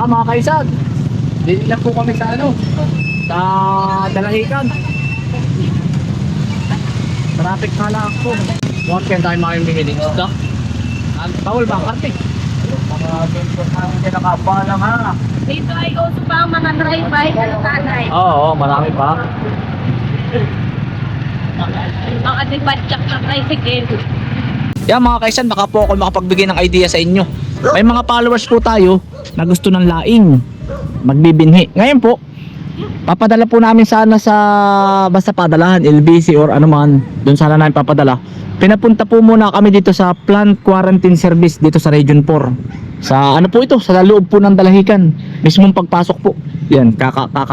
Mga kaisan, dito lang po kami sa sa Dalahican. Traffic na lang po. Huwag kayo tayo makimihiling isda. Bawal ba ang karte? Mga bento namin sila kapalang ha. Dito ay uso pa ang mga drive-by ng tanay. Oo, marami pa. Ang adipatsak ng tricycle. Yan mga kaisan, baka po ako makapagbigay ng idea sa inyo. May mga followers po tayo na gusto ng laing magbibinhi. Ngayon po, papadala po namin sana sa basta padalahan, LBC or ano man, doon sana namin papadala. Pinapunta po muna kami dito sa plant quarantine service dito sa Region 4. Sa ano po ito, sa loob po ng Dalahican. Mismong pagpasok po. Yan, kakaliwa.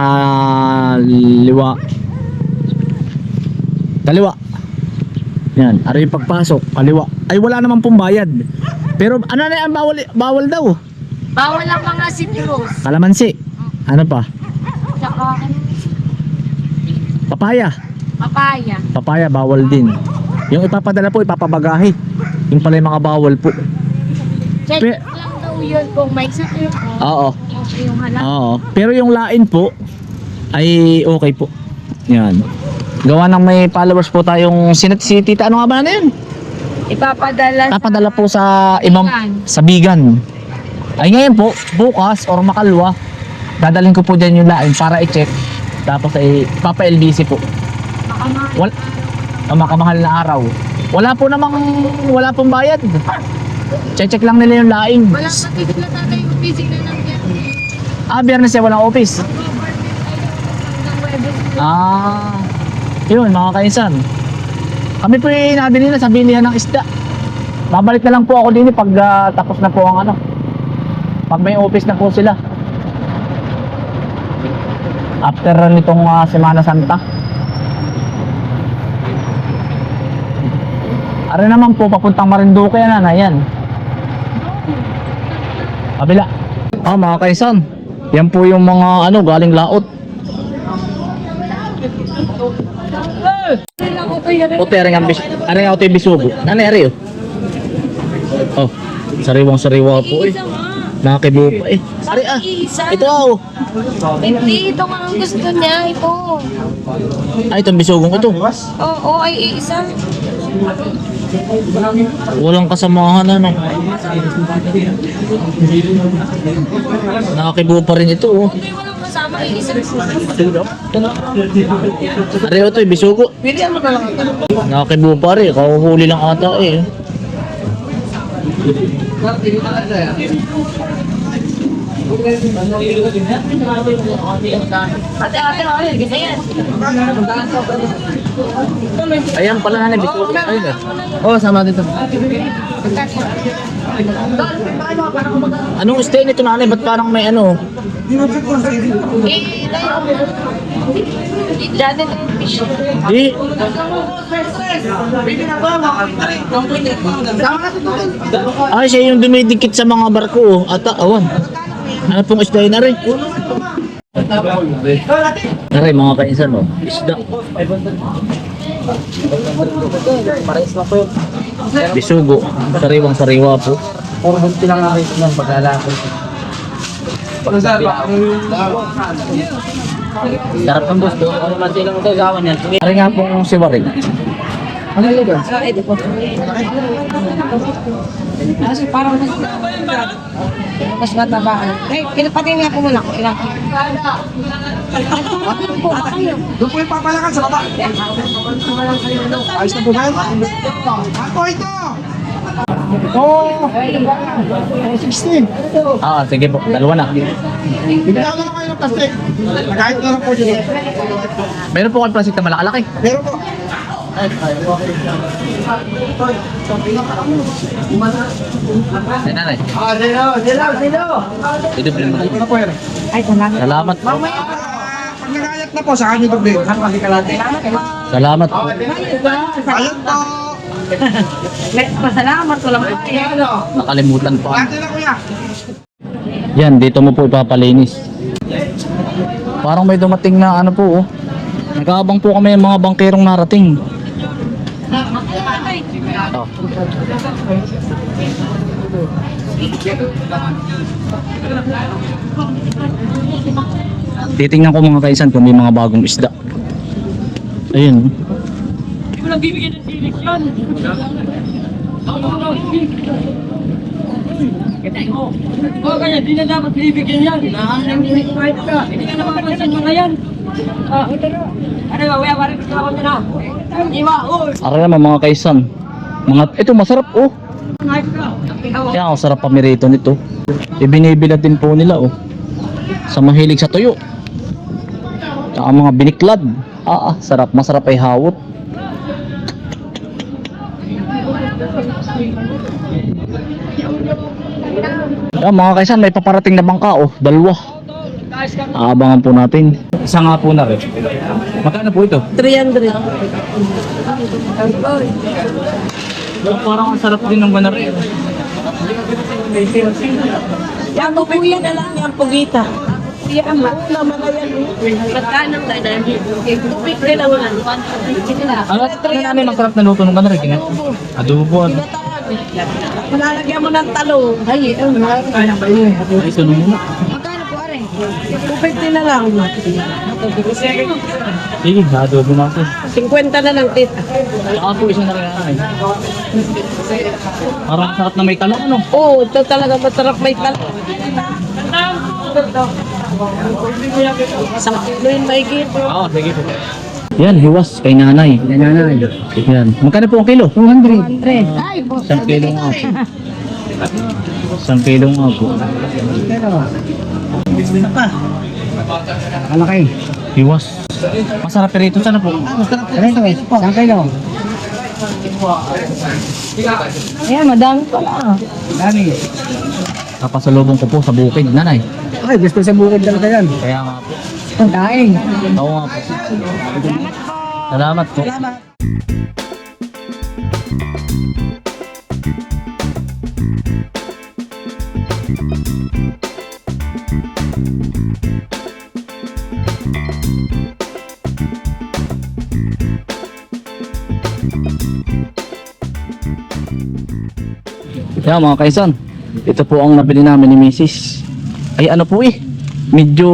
Kaliwa. Yan, ano yung pagpasok, kaliwa. Ay wala naman pong bayad. Pero ano na yan, bawal daw. Bawal ang mga citrus. Kalamansi. Ano pa? Tsaka Papaya. papaya. Papaya bawal din. Yung ipapadala po ipapabagahe. Yung pala yung mga bawal po. Check Pe- lang daw yun kung may citrus. Oo. Okay yung halak. Oo. Pero yung lain po ay okay po. Yan. Gawa ng may followers po tayong si Tita, ano nga ba na yun? Ipapadala Po sa imam sa Bigan. Ay ngayon po, bukas or makalwa, dadalhin ko po dyan yung lain para i-check. Tapos ay papa-LBC po. Makamahal na araw. Wala pong bayad. Check lang nila yung laing. Walang patitila tatay yung busy na lang yan. Biyernes yan walang office. Yun mga kaisan. Kami po yung nabili na sa bilihan ng isda. Babalik na lang po ako din pag tapos na po ang pag may office na po sila. After nitong Semana Santa. Ari naman po papuntang Marinduque na yan. Kabila. Mga kaisan. Yan po yung mga galing laot. Aring ang bisugo. Naneri oh. Sariwang-sariwa po eh. Nakakibo pa eh. Ari ito Hindi, ito nga ang gusto niya. Ito. Itong bisugong ito. Oo, ay isa. Walang kasamahan Nakakibo pa rin ito oh. Hindi, walang kasama. Isa. Ari ito bisugo. Nakakibo pa rin. Kahuhuli lang ata eh. Ayan pala na bitugo. Ayun sama dito. Anong stay nito nanay? Ba't parang may Dati na yung fish. Di. Siya yung dumidikit sa mga barko awan. Ano pong isda yun rin? Aray mga kaisan isda. Pares na po yun. Bisugo. Sariwang-sariwa po. Puro bunti lang nakita ng paglalaki. Sarap ng gusto. Ano man silang ito gawan yan. Aray nga pong siwaring. Ano yun ba? Ito po. Kasi parang mas mataba. Pinapatin niya po muna. Ano po ba kayo? Doon po yung papalakan sa baba. Ayos na po ba? Ako ito! Oh! 16! Sige po. Dalawa na. Bibigyan ko na kayo ng plastic. Kahit na lang po dito. Meron po kang plastic na malakalaki. Meron po. Ay nanay. Sino? Ito po. Ito po yan. Ay, salamat. Salamat po. Pag nagayat na po, sa kanya ito din. Salamat po. Ayun po! Pasalamat ko lang. Nakalimutan po. Ate na kuya! Yan, dito mo po ipapalinis. Parang may dumating na po Nag-aabang po kami ng mga bangkerong narating. Oh. Titingnan ko mga kaisan kung may mga bagong isda. Ayun. Hindi mo lang bibigyan ng silik yan. Oo, kaya di na dapat bibigyan yan. Hindi ka napapansin mga yan. Ano ba, wala parang gusto ako nila. Iwa, Ara naman mga kaisan. Ito masarap oh. Kaya ang sarap pamirito nito. Ibinibilad din po nila oh. Sa mahilig sa tuyo. Tsaka mga biniklad. Sarap. Masarap ay hawot. Mga kaisan, may paparating na bangka oh. Dalawa. Aabangan po natin. Isa nga po na rin. Magkano po ito? 300. Parang ang sarap din ng banar eh. Yan po yan na lang yung pugita. Yan naman na yan. Magkano ka na? Tupik din naman. Ano namin masarap na luto ng banar eh? Adobo. Malalagyan mo ng talong. Ay, Ay, sunod muna. magkano po rin? Tupik din na lang. Sige, adobo na ako. 50 na lang, tita. Saka po isa na rin ay. Parang sarap na may talong ano? Oo, ito talaga masarap may talong. Isang kilo yun mahigit. Oo, sige po. Yan, hiwas kay nanay. Yan. Magkano po ang kilo? 200. 100. Ay, boss. Isang kilo nga po. Isang kilo nga po. Malaki. Hiwas. Masarap rito. Sana po? Rito eh. Saan kayo? Ayan, madami pala. Dami. Kapasalubong ko po sa bukid, nanay. Ay, gusto sa bukid talaga yan. Kaya nga po. Daing. Oo nga po. Salamat po. Kaya mga kaisan, ito po ang nabili namin ni Mrs. Ay ano po eh, medyo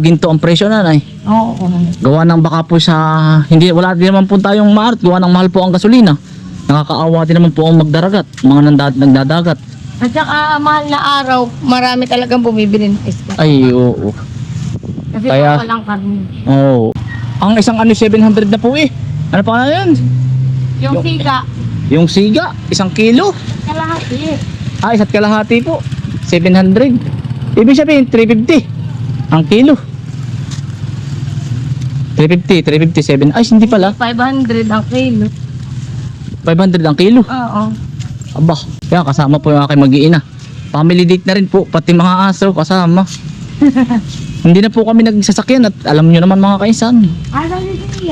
ginto ang presyo na nay. Oo. Gawa ng baka po sa, wala din naman po tayong maart, gawa ng mahal po ang gasolina. Nakakaawa din naman po ang magdaragat, mga nagdadagat. At saka mahal na araw, marami talagang bumibili ng isko. Ay oo. Kasi Kaya- walang karne. Oo. Ang isang 700 na po eh. Ano pa na yan? Yung siga, Yung siga, 1 kilo. kalahati. Isa't kalahati po. 700. Ibig sabihin, 350. Ang kilo. 350, 7. Ay, hindi pala. 500 ang kilo. 500 ang kilo. Oo. Aba, kaya kasama po yung aking mag-iina. Family date na rin po, pati mga aso kasama. Hindi na po kami nagsasakyan at alam nyo naman mga kaisan.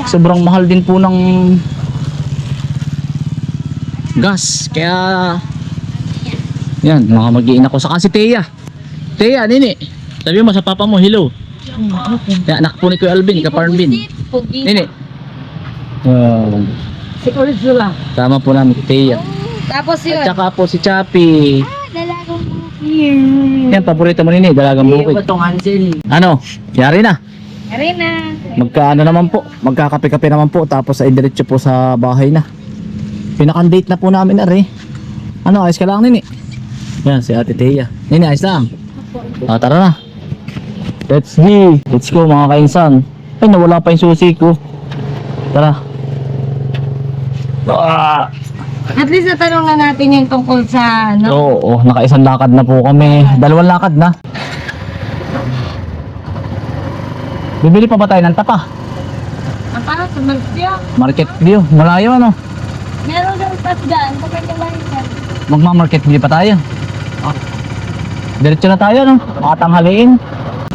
Sobrang mahal din po ng gas. Kaya, yan, mga mag-iina ko. Saka si Teya. Teya, nini. Sabi mo sa papa mo, hello. Yan, anak po ni Kuya Alvin, Kaparnbin. Pugi. Nini. Si Ursula. Tama po namin, Teya. Tapos yun. At saka po si Chappy. Dalagang bukid. Yan, paborito mo nini, dalagang bukid. Batong Hansel. Ano? Yari na. Arena. Magkaano naman po, magkakape-kape naman po tapos ay diretso po sa bahay na. Pinakandate na po namin na rin. Ano, ayos ka lang nini? Yan, si Ate Teya. Nini, ayos lang. Tara na. Let's go. Let's go mga kainsan. Ay, nawala pa yung susi ko. Tara. At least natanong na natin yung tungkol sa ano. Oo, nakaisang lakad na po kami. 2 lakad na. Bibili pa ba tayo ng tapa? Ang para sa Mansya. Market view. Malayo ano? Meron daw tasdaan. Bakit yung marisan? Magma-market view pa tayo. Diretso na tayo no? Makatanghaliin.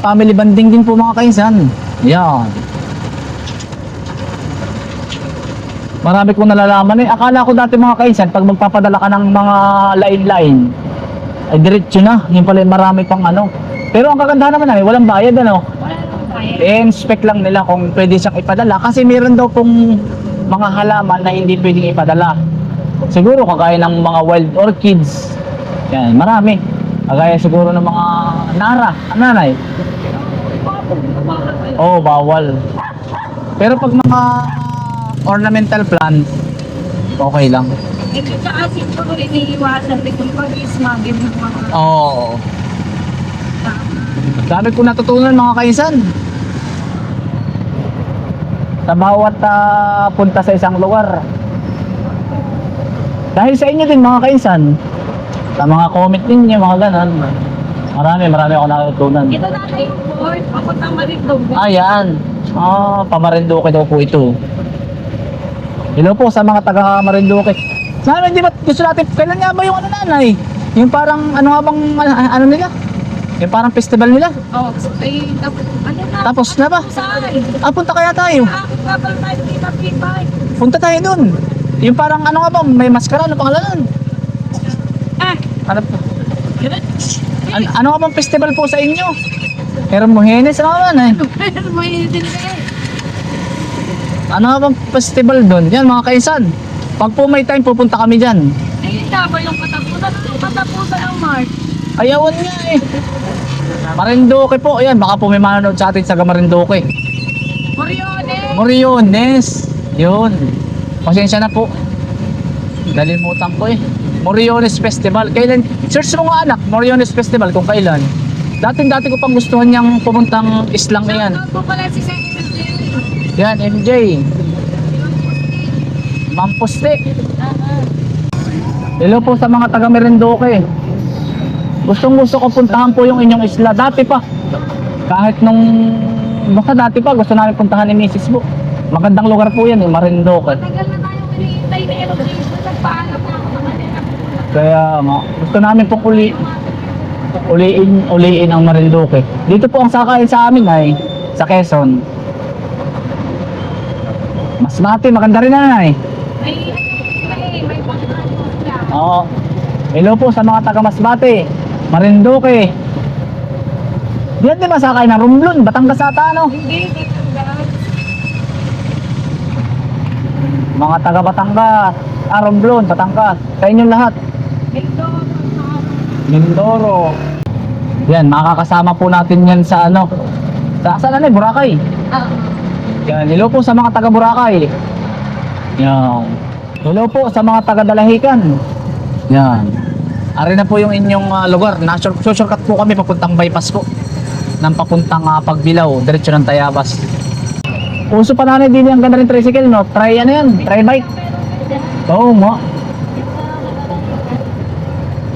Family banding din po mga kainsan. Yan. Marami kong nalalaman eh. Akala ko dati mga kainsan, pag magpapadala ka ng mga line-line, ay diretso na. Yung pala marami pang ano. Pero ang kagandahan naman namin, walang bayad ano. I-inspect lang nila kung pwede siyang ipadala. Kasi meron daw pong mga halaman na hindi pwedeng ipadala. Siguro kagaya ng mga wild orchids. Yan, marami. Kagaya siguro ng mga nara, nanay. Oo, bawal. Pero pag mga ornamental plant, okay lang. Ito sa asin ko rin iniiwasan rin yung pag-ismagin ng mga Oo. Dami ko natutunan mga kaisan. Sa bawat punta sa isang lugar. Dahil sa inyo din mga kaisan, sa mga comment ninyo, mga ganon. Marami ako natutunan. ito na yung board, papunta Marindog. Ayan. Pamarinduque daw po ito. Hello po sa mga taga Marinduque. Sana hindi ba gusto natin, kailan nga ba yung ano nanay? Yung parang, ano nga bang, ano nila? Yung parang festival nila? Oh, ay, ano na? Tapos na ba? Saan? Punta kaya tayo. Bakit nga ba tayo pinapipay? Punta tayo dun. Yung parang, ano nga ba, may maskara, ano pangalan nun? Ah, Ano po? Ano nga bang festival po sa inyo? Hermogenes, ano nga ba? pero may din eh. Ano nga bang festival dun? Yan mga kaisan. Pag po may time, pupunta kami dyan. Ayun na ba yung katapusan ng March? Ayawan nga eh. Marinduque po. Ayan, baka po may manonood sa atin sa Marinduque. Moriones! Moriones. Yun. Pasensya na po. Nalimutan ko eh. Moriones Festival. Kailan? Search mo nga anak, Moriones Festival kung kailan. Dati ko pang gustuhan niyang pumuntang islang na yan. Shoutout po pala si Senator Jerry. Yan, MJ. Mampuste. Hello po sa mga taga Marinduque. Gustong gusto ko puntahan po yung inyong isla. Dati pa. Kahit nung... Basta dati pa, gusto namin puntahan ni Mrs. po. Magandang lugar po yan eh, Marinduque. Tagal na tayong hinihintay na elocation. Nagpaalam na ako sa kanila. Kaya nga, gusto namin pong uliin ang Marinduque. Dito po ang sakayan sa amin ay sa Quezon. Masbate, maganda rin na eh. May pagkakas niya. Oo. Hello po sa mga taga Masbate, Marinduque. Diyan din masakay na Romblon, Batangas ata ano? Hindi, dito guys. Mga taga Batangas, Romblon, Batangas. Sa inyong lahat. Ito, Mindoro. Yan, makakasama po natin yan sa ano. Saan ano eh, Boracay. Yan, hello po sa mga taga Boracay. Yan. Hello po sa mga taga Dalahican. Yan. Ari na po yung inyong lugar. Shortcut po kami papuntang bypass po. Nang papuntang Pagbilao, diretso ng Tayabas. Uso pa nanay din yung ganda rin tricycle, no? Try ano yan? Try bike. Oo mo.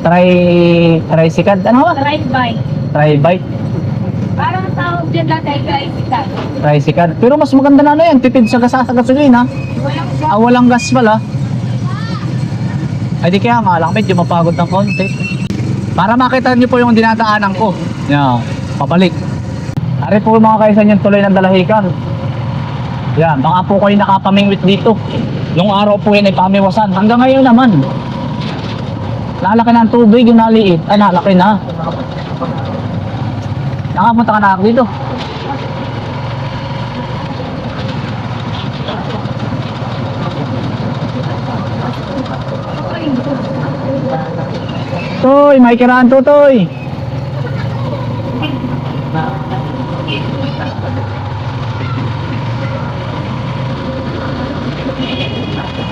Tricycle. Ano ba? Ride bike. Try bike. Parang tawag dyan dati ay tricycle. Tricycle. Pero mas maganda na ano yan. Tipid sa gasolina. Walang Walang gas pala. Ay di kaya nga lang, medyo mapagod ng konti. Para makita nyo po yung dinadaanan ko. Yan, papalik. Ari po mga kaisan yung tuloy ng Dalahican. Yan, baka po kayo nakapamingwit dito. Nung araw po yun ay pamiwasan. Hanggang ngayon naman. Lalaki na ang tubig, yung naliit. Ay, nalaki na. Nakapunta ka na ako dito. Toy, may kiraan to, Toy.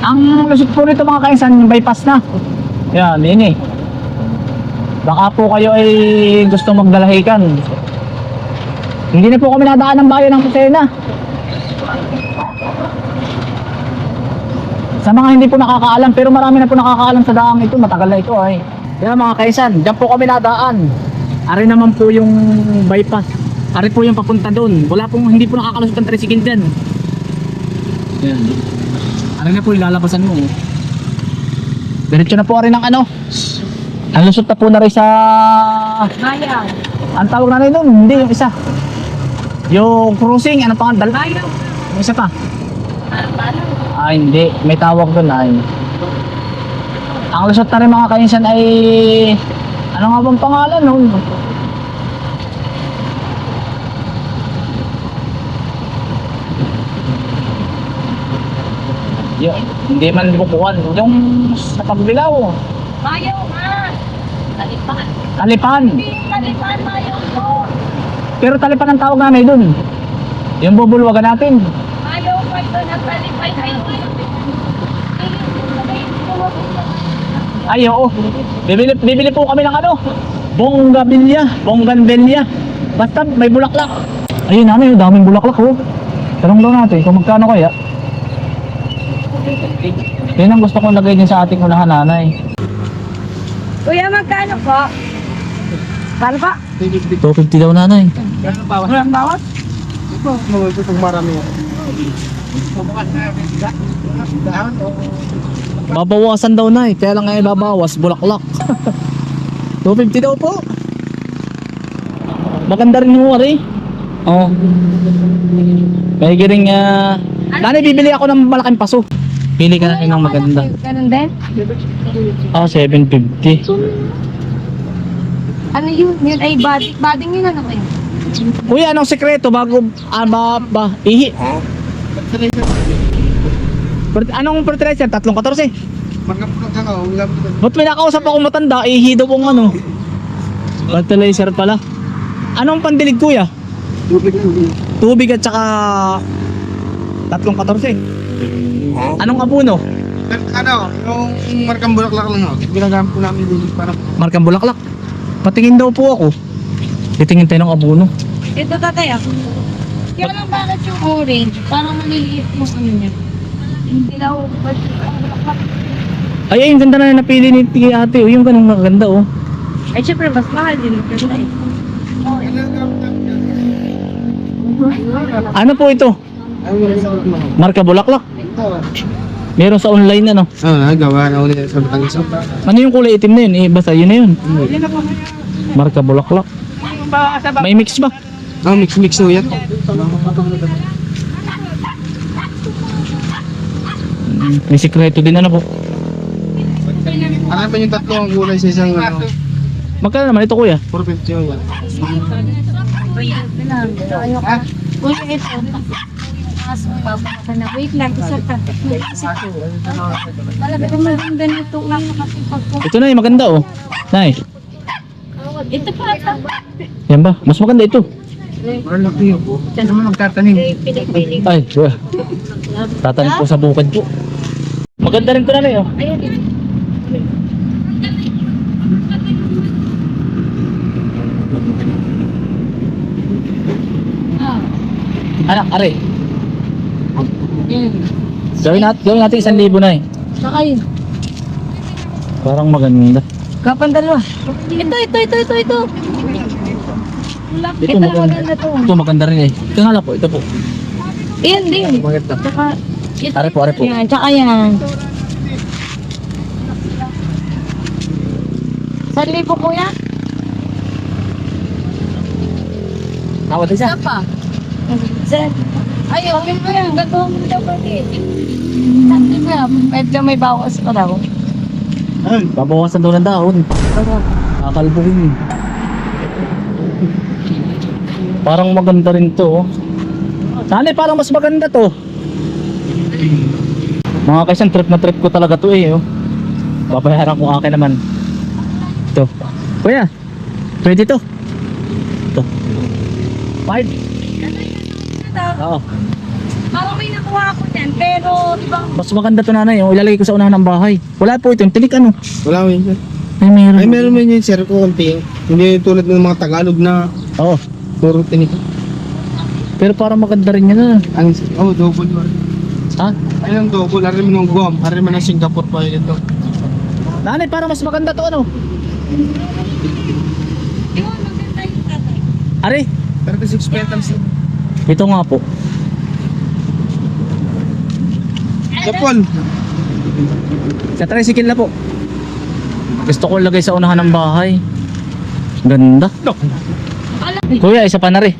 Ang lusot po nito mga kainsan, yung bypass na. Yan, yun eh. Baka po kayo ay gusto magdalahikan. Hindi na po kami nadaan ng bayan ng Kusena. Sa mga hindi po nakakaalam, pero marami na po nakakaalam sa daang ito, matagal na ito ay. Yan mga kaisan, dyan po kami nadaan. Ari naman po yung bypass. Ari po yung papunta doon. Wala pong, hindi po nakakalusot ang tricycle dyan. Yan. Ari na po yung lalabasan mo. Diretso na po rin ng ano. Ang lusot na po na rin sa... bayan. Ang tawag na rin doon, hindi yung isa. Yung cruising, ano pa nga? Bayan. Yung isa pa. Paano? Hindi. May tawag doon ay. Ang lusot na rin mga kainsan ay... Ano nga bang pangalan nun? Hindi man bukuan. Yung sa Pagbilao. Bayaw nga. Talipan. Talipan. Talipan na yun po. Pero talipan ang tawag namin dun. Yung bubulwagan natin. Ayaw ko ito na talipan. Ay, oo. Bibili po kami ng ano? Bongganbilya. Basta may bulaklak. Ayun namin, yung daming bulaklak oh. Tanong daw natin kung magkano kaya. Yan ang gusto kong lagay din sa ating unahan, nanay. Kuya, magkano po? Paano pa? 250 daw, nanay. Walang bawat? Itong marami. Babawasan daw, nay. Kaya lang ngayon babawas, bulaklak. 250 daw po. Maganda rin yung wari. Oo. May giring, nanay, bibili ako ng malaking paso. Pili ka na rin ng maganda. Ganun din? 750. Ano yun? Yun ay bading yun ano kayo? Kuya, anong sekreto bago ihi? Anong fertilizer? 314. Magkapulog ka nga, ulam ko. Ba't may nakausap ako matanda, ihi daw kung ano. Fertilizer pala. Anong pandilig, kuya? Tubig at saka 314. Anong abuno? Ano, yung markang bulaklak lang ako. Ginagamit ko namin din para Markang bulaklak. Patingin daw po ako. Titingin tayo ng abuno. Ito tatay ako. Kaya lang bakit yung orange? Parang maliliit mo ano niya. Hindi daw ba't Ay, yung ganda na napili ni ate. Oh. Yung ganun maganda oh. ay syempre mas mahal din. Ano po ito? Marka bulaklak. Meron sa online ano. gawa na ulit sa Batangas. Ano yung kulay itim na yun? Eh, basta yun na yun. Marka bulaklak. May mix ba? Mix so yan. May sikreto din ano po. Ano pa yung tatlong gulay sa isang ano? Magkano naman ito kuya? 450 yun. Ayoko. Kuya ito. Mas mababa na. Wait lang. Isa pa. Talaga kung maganda nito lang kasi pagpo. Ito na yung maganda oh. Nay. Ito pa. Yan ba? Mas maganda ito. Parang laki yun. Diyan naman magtatanim. Pinig-pinig. Ay, kuya. Tatanim po sa bukid po. Maganda rin ito na oh. Ayun. Anak, are. Mm. Gawin natin 1,000 na eh. Saka yun. Parang maganda. Kapan dalawa? Ito. Ito Ito maganda to. Ito maganda rin eh. Ito nga lang po, ito po. Yan din. Maganda. Tsaka, ito. Are po. Yan, tsaka yan. 1,000 kuya? Tawad isa. Isa pa. Sir. Ay, okay mo yan. Gagawa mo daw pati. Sabi mo yan, medyo may bawas pa daw. Babawasan daw ng dahon. Kakalbuhin. Parang maganda rin to. Sana parang mas maganda to. Mga kaisan, trip na trip ko talaga to eh. Oh. Babayaran ko akin naman. Ito. Kuya, pwede to. Ito. 5. Oo. Parang may nakuha ako niyan, pero ibang... Mas maganda to nanay. Oh. Ilalagay ko sa unahan ng bahay. Wala po ito. Yung tinik ano. Wala ko yun. Ay, meron. Ay, meron mo yun sir ko konti. Hindi tulad ng mga Tagalog na Oo. puro tinik. Pero parang maganda rin yan ah. Double yun. Ha? Ayun, double. Hari mo ng Guam. Hari mo ng Singapore pa yun ito. Nanay, parang mas maganda to ano. Yun, maganda yung tatay. Are, 36 petals. ito nga po. Japon. Sa tricycle na po. Gusto ko lagay sa unahan ng bahay. Ganda. Kuya, isa pa na rin.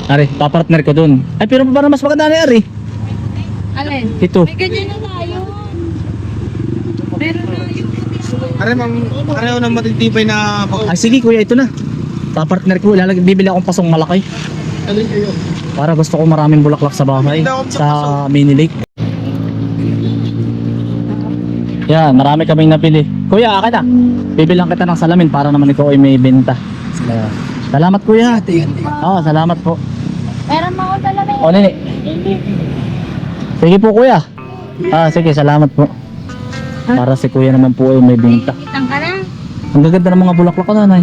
Are, papartner ko dun. Ay, pero parang mas maganda na Are. Alin? Ito. May ganyan na tayo. Meron na yung... Pareho ng matitibay na Ay, sige kuya, ito na. Papartner ko, bibili akong pasong malaki. alin kayo. Para gusto ko maraming bulaklak sa bahay. Sa mini lake. Yan, marami kaming napili. Kuya, akin na. Bibilang kita ng salamin para naman ikaw ay may benta. Salamat kuya. Oo, salamat po. Meron mo ako talaga. O, nini. Sige po kuya. Sige, salamat po. Para si kuya naman po ay may benta. Kitang ka na. Ang gaganda ng mga bulaklak ko nanay.